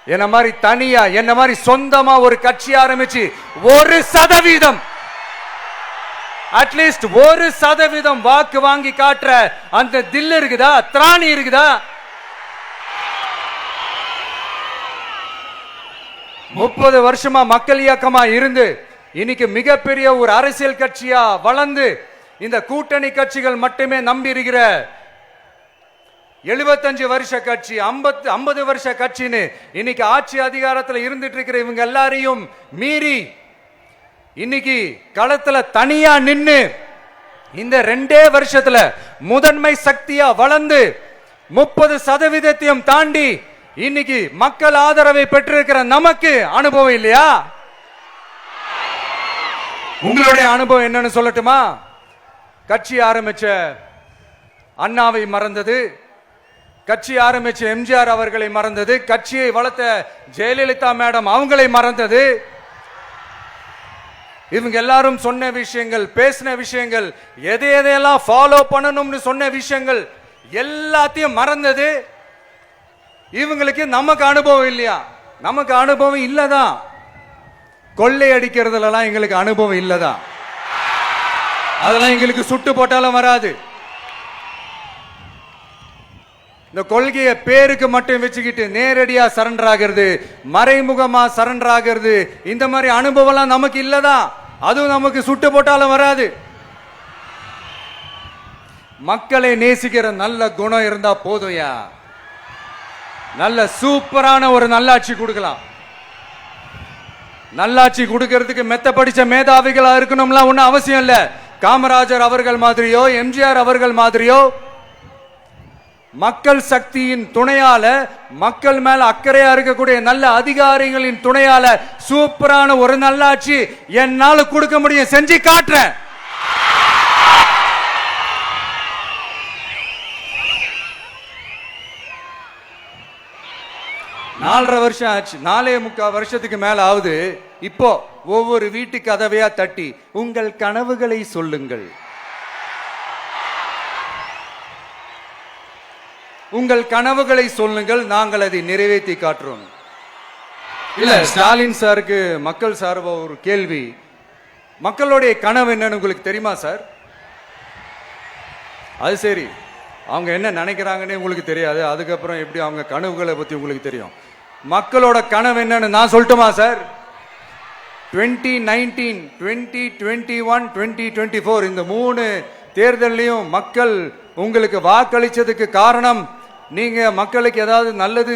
என்ன மாதிரி தனியா என்ன மாதிரி சொந்தமா ஒரு கட்சி ஆரம்பிச்சு 1% அட்லீஸ்ட் 1% வாக்கு வாங்கி காட்டுற அந்த தில் இருக்குதா, திராணி இருக்குதா? 30 வருஷமா மக்கள் இயக்கமா இருந்து இன்னைக்கு மிகப்பெரிய ஒரு அரசியல் கட்சியா வளர்ந்து இந்த கூட்டணி கட்சிகள் மட்டுமே நம்பி இருக்கிற 75 வருஷ கட்சி, 50 வருஷ கட்சின்னு இன்னைக்கு ஆட்சி அதிகாரத்தில் இருந்துட்டு இருக்கிற இவங்க எல்லாரையும் மீறி இன்னைக்கு களத்துல தனியா நின்னு இந்த 2 வருஷத்துல முதன்மை சக்தியா வளர்ந்து 30% தாண்டி இன்னைக்கு மக்கள் ஆதரவை பெற்றிருக்கிற நமக்கு அனுபவம் இல்லையா? உங்களுடைய அனுபவம் என்னன்னு சொல்லட்டுமா? கட்சி ஆரம்பிச்ச அண்ணாவை மறந்தது, கட்சி ஆரம்பிச்ச எம்ஜிஆர் அவர்களை மறந்தது, கட்சியை வளர்த்த ஜெயலலிதா மேடம் அவங்களை மறந்தது. இவங்க எல்லாரும் சொன்ன விஷயங்கள், பேசின விஷயங்கள், எதையெல்லாம் ஃபாலோ பண்ணணும்னு சொன்ன விஷயங்கள் எல்லாத்தையும் மறந்தது. இவங்களுக்கு நமக்கு அனுபவம் இல்லையா? நமக்கு அனுபவம் இல்லதான். கொள்ளை அடிக்கிறதுலாம் எங்களுக்கு அனுபவம் இல்லதான். அதெல்லாம் எங்களுக்கு சுட்டு போட்டாலும் வராது. இந்த கொள்கையை பேருக்கு மட்டும் வச்சுக்கிட்டு நேரடியா சரண்டர் ஆகிறது, மறைமுகமா சரண்டர் ஆகிறது, இந்த மாதிரி அனுபவம்லாம் நமக்கு இல்லதான். அதுவும் நமக்கு சுட்டு போட்டாலும் வராது. மக்களை நேசிக்கிற நல்ல குணம் இருந்தா போதும்யா. நல்ல சூப்பரான ஒரு நல்லாட்சி கொடுக்கலாம். நல்லாட்சி கொடுக்கிறதுக்கு மெத்த படிச்ச மேதாவிகளா இருக்கணும்லாம் ஒன்றும் அவசியம் இல்லை. காமராஜர் அவர்கள் மாதிரியோ எம்ஜிஆர் அவர்கள் மாதிரியோ மக்கள் சக்தியின் துணையால, மக்கள் மேல அக்கறையா இருக்கக்கூடிய நல்ல அதிகாரிகளின் துணையால சூப்பரான ஒரு நல்லாட்சி என்னால கொடுக்க முடியும். செஞ்சு காட்டுறேன். நாலரை வருஷம் ஆச்சு, 4.25 வருஷத்துக்கு மேல ஆகுது. இப்போ ஒவ்வொரு வீட்டு கதவையா தட்டி உங்கள் கனவுகளை சொல்லுங்கள், உங்கள் கனவுகளை சொல்லுங்கள், நாங்கள் அதை நிறைவேற்றி காட்டுறோம். இல்ல, ஸ்டாலின் சாருக்கு மக்கள் சார்பா ஒரு கேள்வி. மக்களுடைய கனவு என்னன்னு உங்களுக்கு தெரியுமா சார்? அது சரி, அவங்க என்ன நினைக்கிறாங்கன்னு உங்களுக்கு தெரியாது, அதுக்கப்புறம் எப்படி அவங்க கனவுகளை பத்தி உங்களுக்கு தெரியும்? மக்களோட கனவு என்னன்னு நான் சொல்லட்டுமா சார்? 2019, 2021, 2024 இந்த 3 தேர்தலையும் மக்கள் உங்களுக்கு வாக்களிச்சதுக்கு காரணம் நீங்க மக்களுக்கு ஏதாவது நல்லது